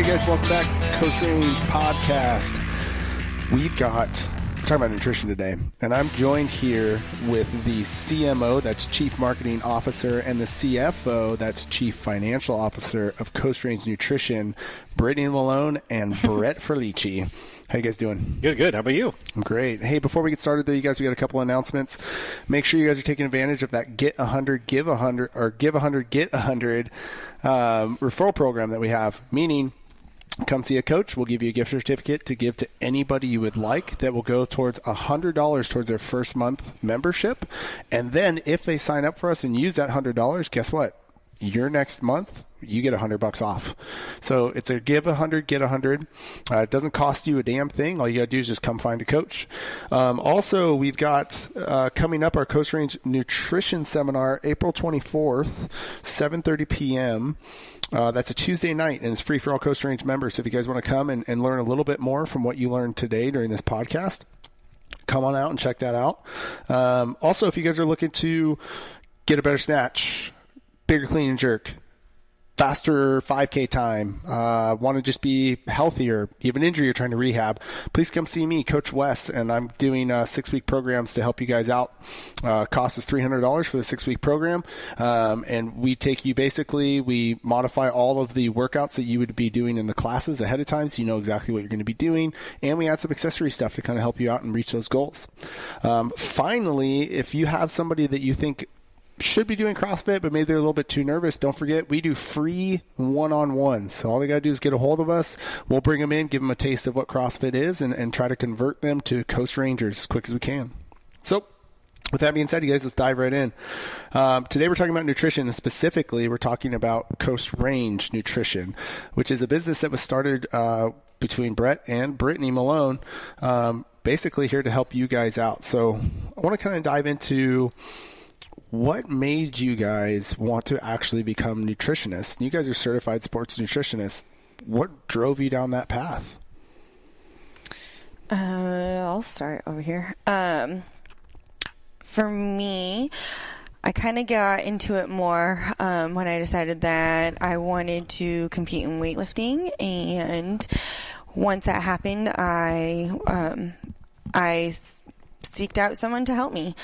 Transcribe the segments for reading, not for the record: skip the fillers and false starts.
guys, welcome back. Coast Range Podcast. We're talking about nutrition today, and I'm joined here with the CMO, that's Chief Marketing Officer, and the CFO, that's Chief Financial Officer of Coast Range Nutrition, Brittany Malone and Brett Ferlici. How you guys doing? Good. How about you? I'm great. Hey, before we get started, though, you guys, we got a couple announcements. Make sure you guys are taking advantage of that Get 100, Give 100, or Give 100, Get 100 referral program that we have, meaning come see a coach. We'll give you a gift certificate to give to anybody you would like that will go towards $100 towards their first month membership. And then if they sign up for us and use that $100, guess what? Your next month, you get $100 off. So it's a give 100, get 100. It doesn't cost you a damn thing. All you got to do is just come find a coach. Also, we've got coming up our Coast Range Nutrition Seminar, April 24th, 7:30 p.m. That's a Tuesday night, and it's free for all Coast Range members. So if you guys want to come and learn a little bit more from what you learned today during this podcast, come on out and check that out. Also, if you guys are looking to get a better snatch, bigger clean and jerk, faster 5K time, want to just be healthier, you have an injury you're trying to rehab, please come see me, Coach Wes, and I'm doing 6-week programs to help you guys out. Cost is $300 for the 6-week program, and we modify all of the workouts that you would be doing in the classes ahead of time so you know exactly what you're going to be doing, and we add some accessory stuff to kind of help you out and reach those goals. Finally, if you have somebody that you think should be doing CrossFit, but maybe they're a little bit too nervous, don't forget, we do free one-on-ones. So all they got to do is get a hold of us. We'll bring them in, give them a taste of what CrossFit is, and try to convert them to Coast Rangers as quick as we can. So with that being said, you guys, let's dive right in. Today we're talking about nutrition, and specifically we're talking about Coast Range Nutrition, which is a business that was started between Brett and Brittany Malone, basically here to help you guys out. So I want to kind of dive into what made you guys want to actually become nutritionists? You guys are certified sports nutritionists. What drove you down that path? I'll start over here. For me, I kind of got into it more when I decided that I wanted to compete in weightlifting, and once that happened, I seeked out someone to help me.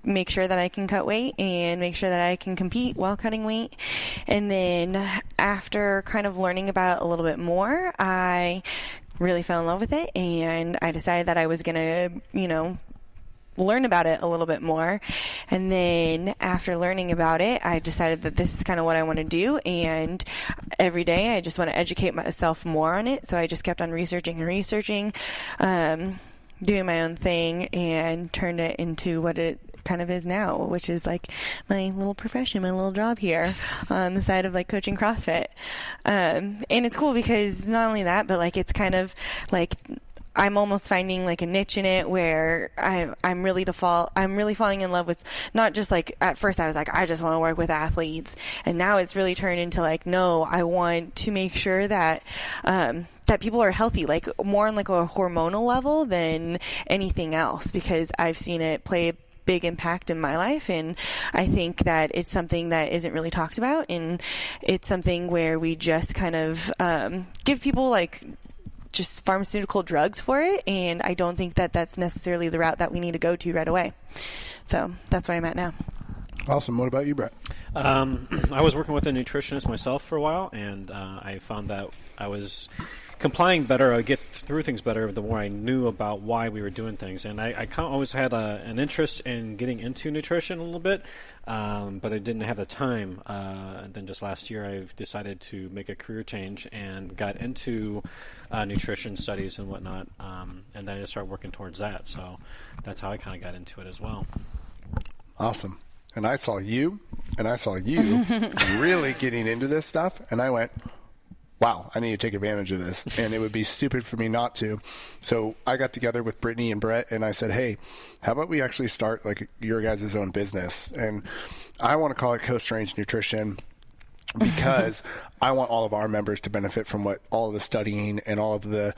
Make sure that I can cut weight and make sure that I can compete while cutting weight. And then after kind of learning about it a little bit more, I really fell in love with it, and I decided that I was going to, learn about it a little bit more. And then after learning about it, I decided that this is kind of what I want to do, and every day I just want to educate myself more on it. So I just kept on researching, doing my own thing, and turned it into what it kind of is now, which is like my little profession, my little job here on the side of like coaching CrossFit. And it's cool because not only that, but like it's kind of like I'm almost finding like a niche in it where I'm really falling in love with, not just like at first I was like, I just want to work with athletes, and now it's really turned into like, no, I want to make sure that that people are healthy, like more on like a hormonal level than anything else, because I've seen it play a big impact in my life, and I think that it's something that isn't really talked about, and it's something where we just kind of give people like just pharmaceutical drugs for it, and I don't think that that's necessarily the route that we need to go to right away. So that's where I'm at now. Awesome. What about you, Brett? I was working with a nutritionist myself for a while, and I found that I was complying better. I get through things better the more I knew about why we were doing things. And I kind of always had an interest in getting into nutrition a little bit, but I didn't have the time. And then just last year, I've decided to make a career change and got into nutrition studies and whatnot. And then I just started working towards that. So that's how I kind of got into it as well. Awesome. And I saw you really getting into this stuff, and I went, wow, I need to take advantage of this, and it would be stupid for me not to. So I got together with Brittany and Brett, and I said, hey, how about we actually start like your guys' own business? And I want to call it Coast Range Nutrition because I want all of our members to benefit from what all of the studying and all of the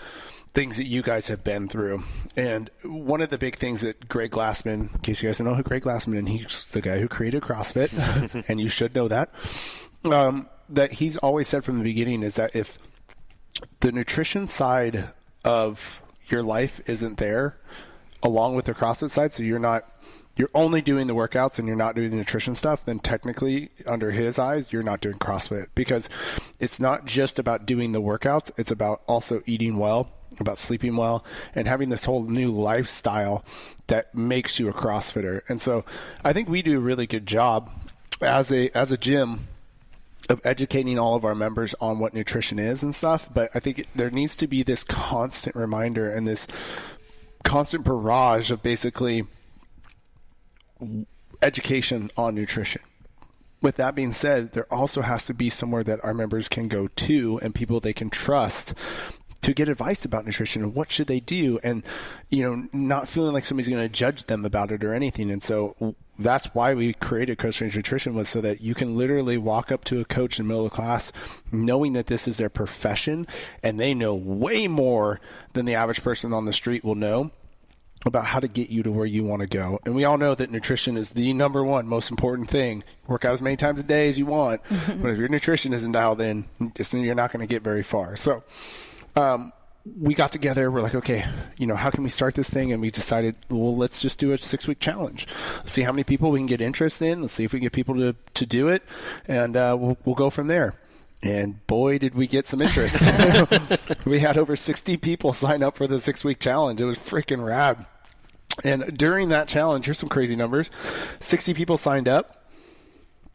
things that you guys have been through. And one of the big things that Greg Glassman, in case you guys don't know who Greg Glassman is, he's the guy who created CrossFit, and you should know that. that he's always said from the beginning is that if the nutrition side of your life isn't there along with the CrossFit side, so you're only doing the workouts and you're not doing the nutrition stuff, then technically under his eyes, you're not doing CrossFit, because it's not just about doing the workouts. It's about also eating well, about sleeping well, and having this whole new lifestyle that makes you a CrossFitter. And so I think we do a really good job as a gym of educating all of our members on what nutrition is and stuff. But I think there needs to be this constant reminder and this constant barrage of basically education on nutrition. With that being said, there also has to be somewhere that our members can go to and people they can trust to get advice about nutrition and what should they do, and not feeling like somebody's going to judge them about it or anything. And so that's why we created Coach Strange Nutrition, was so that you can literally walk up to a coach in the middle of class knowing that this is their profession and they know way more than the average person on the street will know about how to get you to where you want to go. And we all know that nutrition is the number one most important thing. Work out as many times a day as you want, but if your nutrition isn't dialed in, you're not going to get very far. So we got together, we're like, okay, how can we start this thing? And we decided, well, let's just do a 6-week challenge. Let's see how many people we can get interest in. Let's see if we can get people to do it. And we'll go from there. And boy, did we get some interest. We had over 60 people sign up for the 6-week challenge. It was freaking rad. And during that challenge, here's some crazy numbers. 60 people signed up.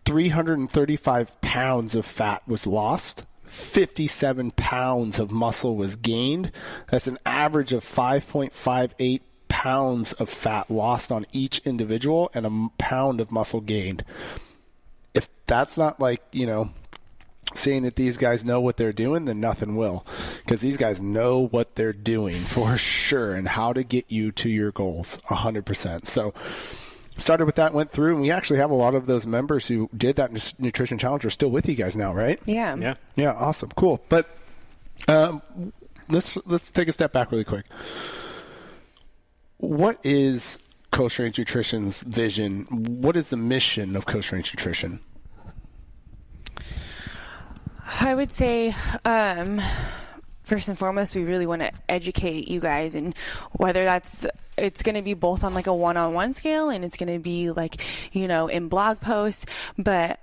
335 pounds of fat was lost. 57 pounds of muscle was gained. That's an average of 5.58 pounds of fat lost on each individual and a pound of muscle gained. If that's not saying that these guys know what they're doing, then nothing will, because these guys know what they're doing for sure and how to get you to your goals 100%. So started with that, went through, and we actually have a lot of those members who did that nutrition challenge are still with you guys now, right? Yeah. Yeah. Awesome. Cool. But let's take a step back really quick. What is Coach Strange Nutrition's vision? What is the mission of Coach Strange Nutrition? I would say, first and foremost, we really want to educate you guys, and whether it's going to be both on like a one-on-one scale, and it's going to be in blog posts, but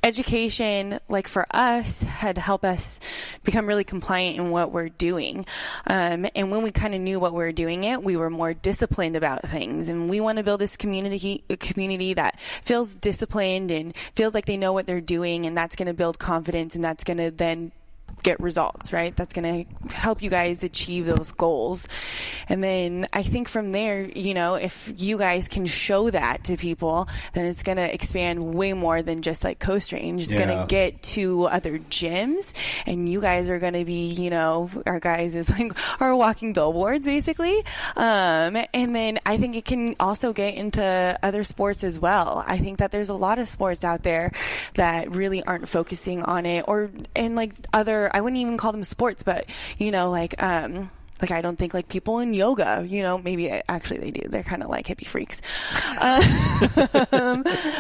education, like for us, had helped us become really compliant in what we're doing. And when we kind of knew what we were doing we were more disciplined about things. And we want to build this community that feels disciplined and feels like they know what they're doing. And that's going to build confidence, and that's going to then get results, right? That's going to help you guys achieve those goals. And then I think from there, if you guys can show that to people, then it's going to expand way more than just like Coach Strange. It's going to get to other gyms, and you guys are going to be, our guys is like our walking billboards basically. And then I think it can also get into other sports as well. I think that there's a lot of sports out there that really aren't focusing on it, and like other, I wouldn't even call them sports, but I don't think like people in yoga, maybe actually they do. They're kind of like hippie freaks.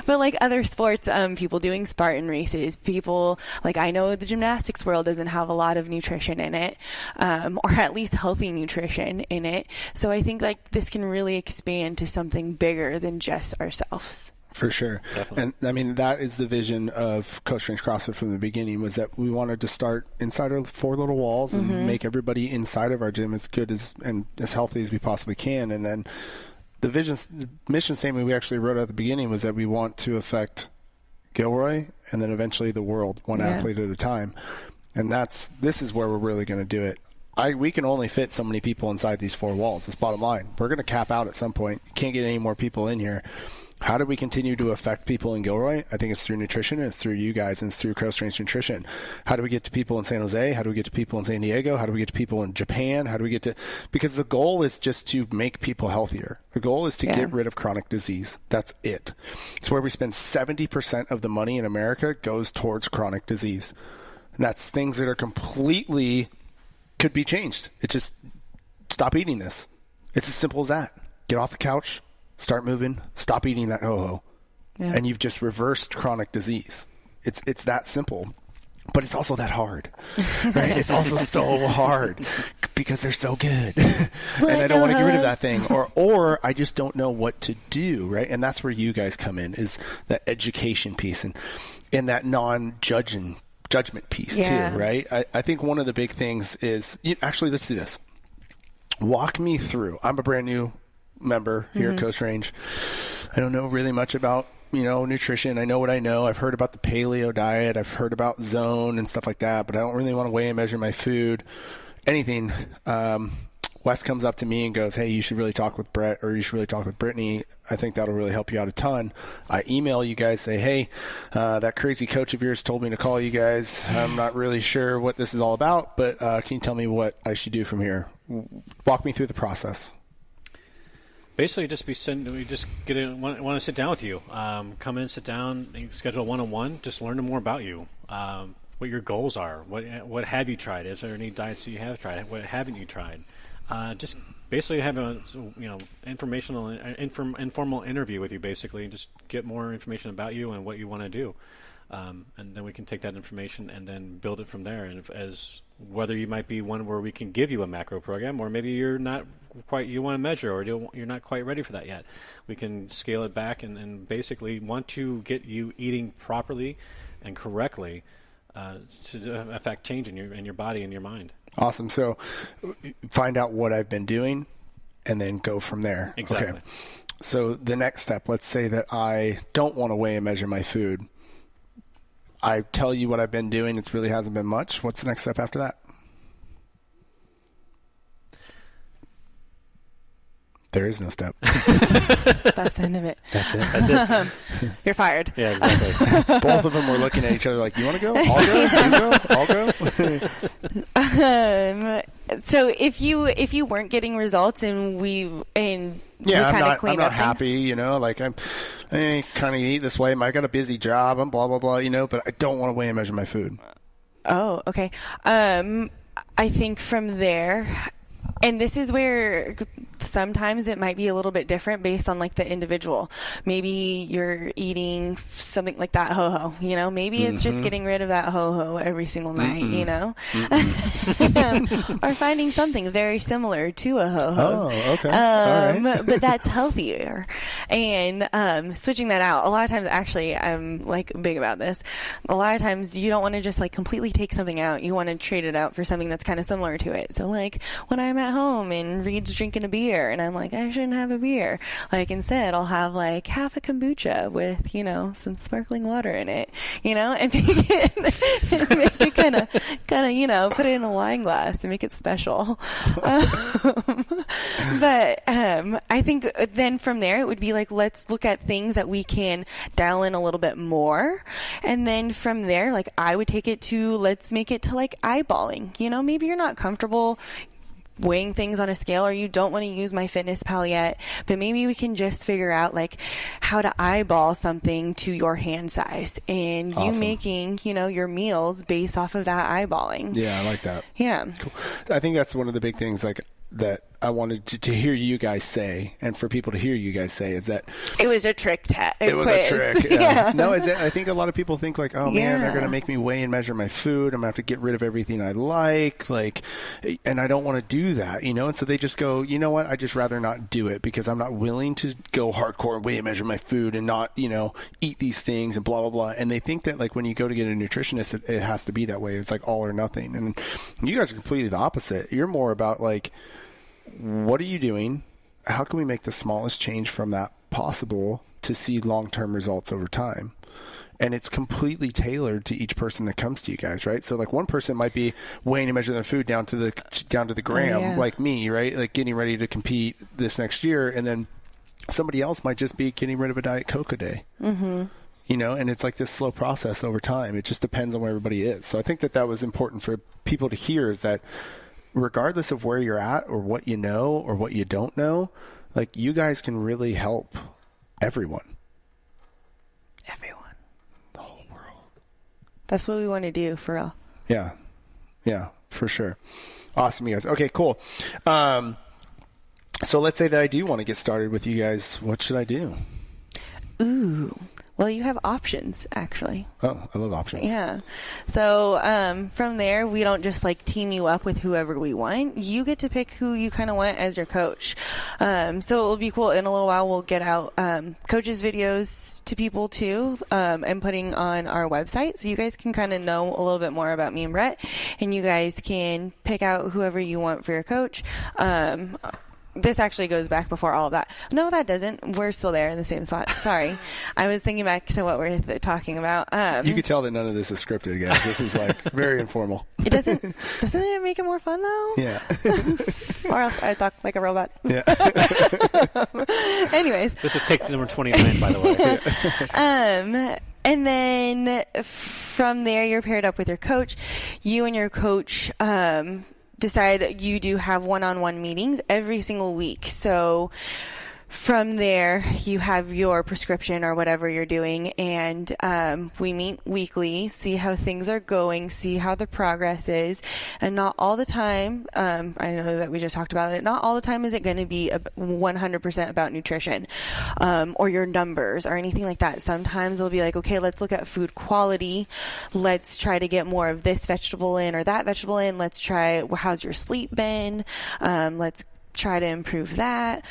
But like other sports, people doing Spartan races, people like, I know the gymnastics world doesn't have a lot of nutrition in it, or at least healthy nutrition in it. So I think like this can really expand to something bigger than just ourselves. For sure. Definitely. And I mean, that is the vision of Coach Strange CrossFit from the beginning, was that we wanted to start inside our 4 little walls and make everybody inside of our gym as good and as healthy as we possibly can. And then the mission statement we actually wrote at the beginning was that we want to affect Gilroy and then eventually the world, one athlete at a time. And this is where we're really going to do it. We can only fit so many people inside these 4 walls. It's bottom line. We're going to cap out at some point. You can't get any more people in here. How do we continue to affect people in Gilroy? I think it's through nutrition, and it's through you guys, and it's through Coach Strange Nutrition. How do we get to people in San Jose? How do we get to people in San Diego? How do we get to people in Japan? How do we get to – because the goal is just to make people healthier. The goal is to get rid of chronic disease. That's it. It's where we spend 70% of the money in America goes towards chronic disease. And that's things that are completely – could be changed. It's just stop eating this. It's as simple as that. Get off the couch. Start moving, stop eating that ho-ho, and you've just reversed chronic disease. It's that simple. But it's also that hard, right? It's also so hard because they're so good. And I don't want to get rid of that thing. Or I just don't know what to do, right? And that's where you guys come in, is that education piece and that judgment piece too, right? I think one of the big things is, actually, let's do this. Walk me through. I'm a brand new member here at Coast Range. I don't know really much about nutrition. I know what I know. I've heard about the paleo diet. I've heard about zone and stuff like that, but I don't really want to weigh and measure my food, anything. Wes comes up to me and goes, hey, you should really talk with Brett, or you should really talk with Brittany. I think that'll really help you out a ton. I email you guys, say, hey, that crazy coach of yours told me to call you guys. I'm not really sure what this is all about, but can you tell me what I should do from here? Walk me through the process. Basically, we just want to sit down with you. Come in, sit down, schedule a one-on-one. Just learn more about you, what your goals are. What have you tried? Is there any diets that you have tried? What haven't you tried? Just basically have a informal interview with you. Basically, just get more information about you and what you want to do, and then we can take that information and then build it from there. And whether you might be one where we can give you a macro program, or maybe you're not quite, you want to measure, or you're not quite ready for that yet. We can scale it back and basically want to get you eating properly and correctly to affect change in your body and your mind. Awesome. So find out what I've been doing and then go from there. Exactly. Okay. So the next step, let's say that I don't want to weigh and measure my food. I tell you what I've been doing. It really hasn't been much. What's the next step after that? There is no step. That's the end of it. That's it. You're fired. Yeah, exactly. Both of them were looking at each other like, you want to go? I'll go. You go? I'll go. So if you weren't getting results and I'm not happy, like I kind of eat this way. I got a busy job. I'm blah, blah, blah, but I don't want to weigh and measure my food. Oh, okay. I think from there, and this is where sometimes it might be a little bit different based on like the individual. Maybe you're eating something like that ho-ho, maybe it's just getting rid of that ho-ho every single night, or finding something very similar to a ho-ho. Oh, okay. All right. But that's healthier. And switching that out, a lot of times, actually, I'm like big about this. A lot of times you don't want to just like completely take something out. You want to trade it out for something that's kind of similar to it. So like when I'm at home and Reed's drinking a beer, and I'm like, I shouldn't have a beer. Like instead, I'll have like half a kombucha with, some sparkling water in it, and make it kind of, put it in a wine glass and make it special. But I think then from there, it would be like, let's look at things that we can dial in a little bit more. And then from there, like I would take it to, let's make it to like eyeballing, maybe you're not comfortable weighing things on a scale, or you don't want to use MyFitnessPal yet, but maybe we can just figure out like how to eyeball something to your hand size, and you making, your meals based off of that eyeballing. Yeah, I like that. Yeah. Cool. I think that's one of the big things like that I wanted to hear you guys say, and for people to hear you guys say, is that it was a trick test. It was a trick. Yeah. No, I think a lot of people think like, oh man, they're going to make me weigh and measure my food. I'm going to have to get rid of everything I like, and I don't want to do that, and so they just go, you know what? I just rather not do it because I'm not willing to go hardcore and weigh and measure my food and not, eat these things and blah, blah, blah. And they think that like when you go to get a nutritionist, it has to be that way. It's like all or nothing. And you guys are completely the opposite. You're more about like, what are you doing? How can we make the smallest change from that possible to see long-term results over time? And it's completely tailored to each person that comes to you guys, right? So like one person might be weighing and measuring their food down to the gram, like me, right? Like getting ready to compete this next year. And then somebody else might just be getting rid of a Diet Coke a day. Mm-hmm. And it's like this slow process over time. It just depends on where everybody is. So I think that was important for people to hear, is that regardless of where you're at or what you know or what you don't know, like you guys can really help everyone. The whole world. That's what we want to do, for real. Yeah. Yeah, for sure. Awesome, you guys. Okay, cool. So let's say that I do want to get started with you guys. What should I do? Ooh. Well, you have options, actually. Oh, I love options. Yeah. So from there, we don't just like team you up with whoever we want. You get to pick who you kind of want as your coach. So it will be cool. In a little while, we'll get out coaches' videos to people too, and putting on our website, so you guys can kind of know a little bit more about me and Brett, and you guys can pick out whoever you want for your coach. This actually goes back before all of that. No, that doesn't. We're still there in the same spot. Sorry. I was thinking back to what we're talking about. You could tell that none of this is scripted, guys. This is like very informal. Doesn't it make it more fun though? Yeah. Or else I talk like a robot. Yeah. Anyways. This is take number 29, by the way. And then from there, you're paired up with your coach. You and your coach, decide you do have one-on-one meetings every single week. So from there, you have your prescription or whatever you're doing, and we meet weekly, see how things are going, see how the progress is, and not all the time, I know that we just talked about it, not all the time is it going to be 100% about nutrition or your numbers or anything like that. Sometimes it'll be like, okay, let's look at food quality. Let's try to get more of this vegetable in or that vegetable in. Let's try, how's your sleep been? Let's try to improve that.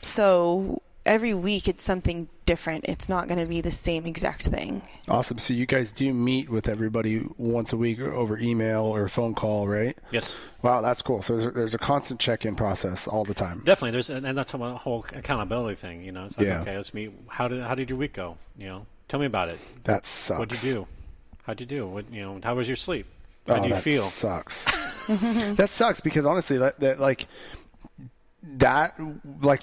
So every week it's something different. It's not going to be the same exact thing. Awesome. So you guys do meet with everybody once a week over email or phone call, right? Yes. Wow, that's cool. So there's a constant check-in process all the time. Definitely. And that's a whole accountability thing. It's like, okay, let's meet. How did your week go? Tell me about it. That sucks. What'd you do? How'd you do? What how was your sleep? How do you feel? That sucks. That sucks because honestly, that like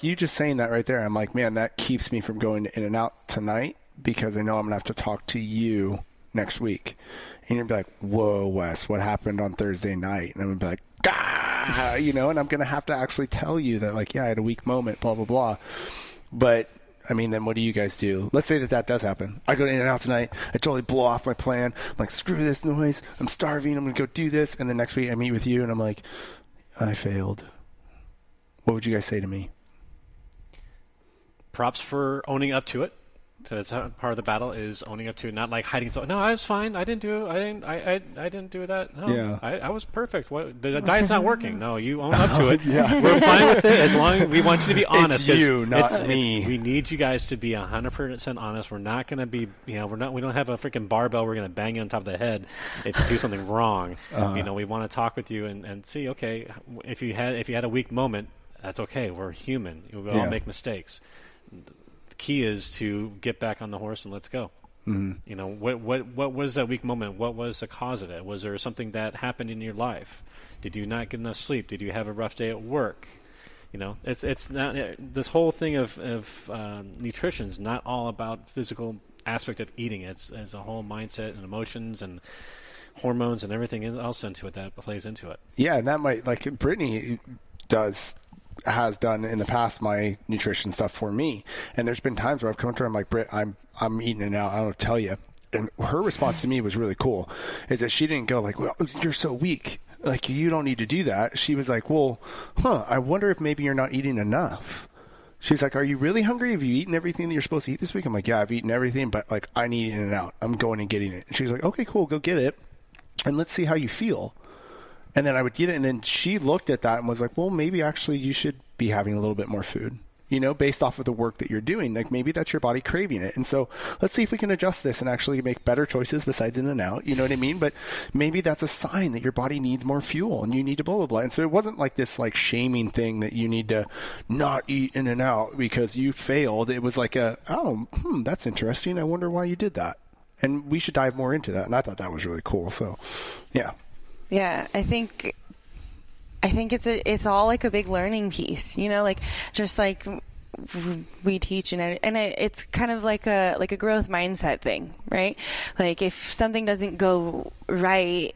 you just saying that right there, I'm like, man, that keeps me from going to In-N-Out tonight because I know I'm gonna have to talk to you next week, and you're gonna be like, whoa, Wes, what happened on Thursday night? And I'm gonna be like, and I'm gonna have to actually tell you that, like, yeah, I had a weak moment, blah blah blah. But I mean, then what do you guys do? Let's say that does happen. I go to In-N-Out tonight. I totally blow off my plan. I'm like, screw this noise. I'm starving. I'm gonna go do this. And then next week I meet with you, and I'm like, I failed. What would you guys say to me? Props for owning up to it. So that's part of the battle is owning up to it, not like hiding. So no, I was fine. I didn't do. I didn't do that. No, yeah. I was perfect. What, the diet's not working. No, you own up to it. Yeah. We're fine with it as long as we want you to be honest. It's you, not me. We need you guys to be 100% honest. We're not going to be. We don't have a freaking barbell. We're going to bang you on top of the head if you do something wrong. We want to talk with you and see. Okay, if you had a weak moment, that's okay. We're human. We all make mistakes. The key is to get back on the horse and let's go. Mm-hmm. What was that weak moment? What was the cause of it? Was there something that happened in your life? Did you not get enough sleep? Did you have a rough day at work? It's not this whole thing of nutrition is not all about physical aspect of eating. It's a whole mindset and emotions and hormones and everything else into it that plays into it. Yeah, and that might, like Brittany has done in the past my nutrition stuff for me, and there's been times where I've come to her, I'm like, Britt, I'm eating it now, I don't know to tell you, and her response to me was really cool, is that she didn't go like, well, you're so weak, like you don't need to do that. She was like, well, I wonder if maybe you're not eating enough. She's like, are you really hungry? Have you eaten everything that you're supposed to eat this week? I'm like, yeah, I've eaten everything, but like I need In-N-Out. I'm going and getting it. And she's like, okay, cool, go get it and let's see how you feel. And then I would get it, and then she looked at that and was like, well, maybe actually you should be having a little bit more food, based off of the work that you're doing. Like maybe that's your body craving it. And so let's see if we can adjust this and actually make better choices besides In-N-Out. You know what I mean? But maybe that's a sign that your body needs more fuel and you need to blah, blah, blah. And so it wasn't like this like shaming thing that you need to not eat In-N-Out because you failed. It was like that's interesting. I wonder why you did that. And we should dive more into that. And I thought that was really cool. So, yeah. Yeah, I think it's all like a big learning piece, like just like we teach and it's kind of like a growth mindset thing, right? Like if something doesn't go right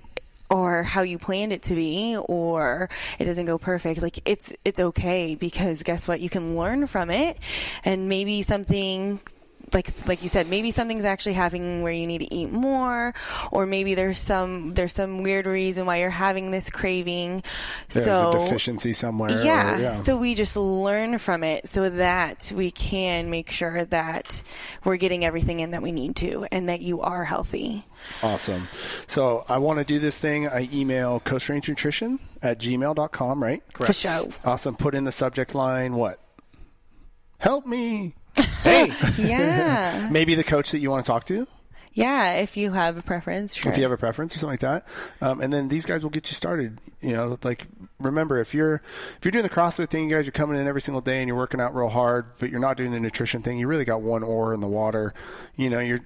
or how you planned it to be or it doesn't go perfect, like it's okay because guess what? You can learn from it and maybe something like you said, maybe something's actually happening where you need to eat more, or maybe there's some weird reason why you're having this craving. There's a deficiency somewhere. Yeah. So we just learn from it so that we can make sure that we're getting everything in that we need to, and that you are healthy. Awesome. So I want to do this thing. I email coastrangenutrition@gmail.com, right? Correct. For sure. Awesome. Put in the subject line, what? Help me. Hey. Yeah. Maybe the coach that you want to talk to. Yeah, if you have a preference, sure. If you have a preference or something like that. And then these guys will get you started. You know, like, remember, if you're doing the CrossFit thing, you guys are coming in every single day and you're working out real hard, but you're not doing the nutrition thing, you really got one oar in the water. You know, you're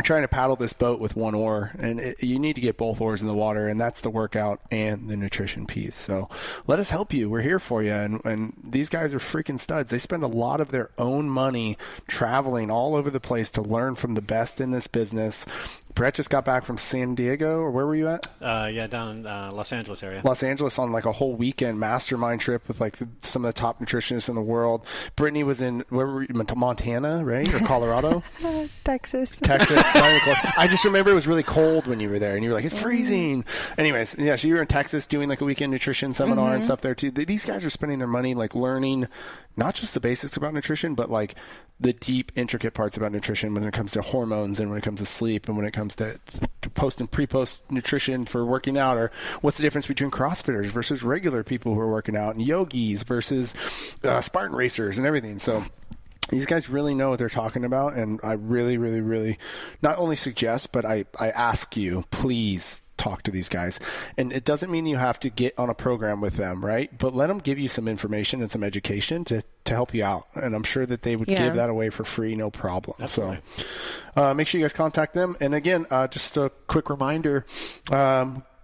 trying to paddle this boat with one oar, and you need to get both oars in the water, and that's the workout and the nutrition piece. So let us help you. We're here for you, and these guys are freaking studs. They spend a lot of their own money traveling all over the place to learn from the best in this business. Brett just got back from San Diego, or where were you at? Down in Los Angeles area. Los Angeles on like a whole weekend mastermind trip with like some of the top nutritionists in the world. Brittany was in, where were you, Montana, right? Or Colorado? Texas. I just remember it was really cold when you were there, and you were like, it's freezing. Anyways, yeah, so you were in Texas doing like a weekend nutrition seminar and stuff there too. These guys are spending their money like learning not just the basics about nutrition, but like the deep, intricate parts about nutrition when it comes to hormones and when it comes to sleep and when it comes to post and pre-post nutrition for working out, or what's the difference between CrossFitters versus regular people who are working out, and yogis versus Spartan racers and everything. So these guys really know what they're talking about, and I really, really, really not only suggest, but I ask you, please talk to these guys. And it doesn't mean you have to get on a program with them, right? But let them give you some information and some education to help you out. And I'm sure that they would give that away for free, no problem. Definitely. So make sure you guys contact them. And again, just a quick reminder,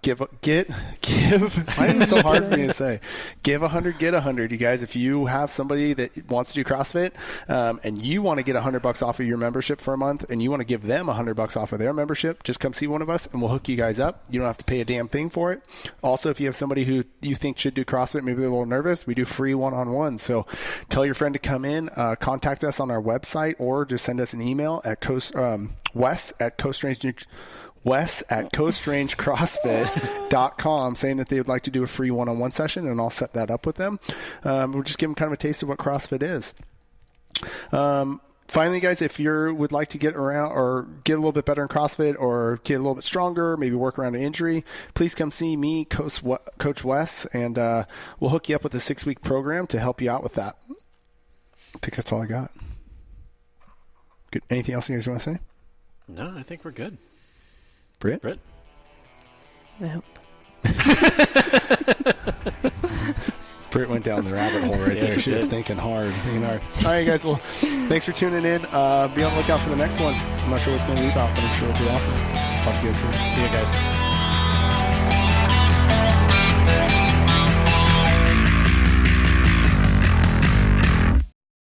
give. Why is it so hard for me to say? Give 100, get 100. You guys, if you have somebody that wants to do CrossFit, and you want to get $100 off of your membership for a month, and you want to give them $100 off of their membership, just come see one of us and we'll hook you guys up. You don't have to pay a damn thing for it. Also, if you have somebody who you think should do CrossFit, maybe they're a little nervous, we do free one-on-one. So tell your friend to come in, contact us on our website, or just send us an email at coastrangecrossfit.com saying that they would like to do a free one-on-one session, and I'll set that up with them. We'll just give them kind of a taste of what CrossFit is. Finally, guys, if you would like to get around or get a little bit better in CrossFit or get a little bit stronger, maybe work around an injury, please come see me, Coach Wes, and we'll hook you up with a 6-week program to help you out with that. I think that's all I got. Good. Anything else you guys want to say? No, I think we're good. Britt? Nope. Britt went down the rabbit hole right there. She was thinking hard. All right, guys. Well, thanks for tuning in. Be on the lookout for the next one. I'm not sure what it's going to be about, but I'm sure it'll be awesome. Talk to you guys soon. See you guys.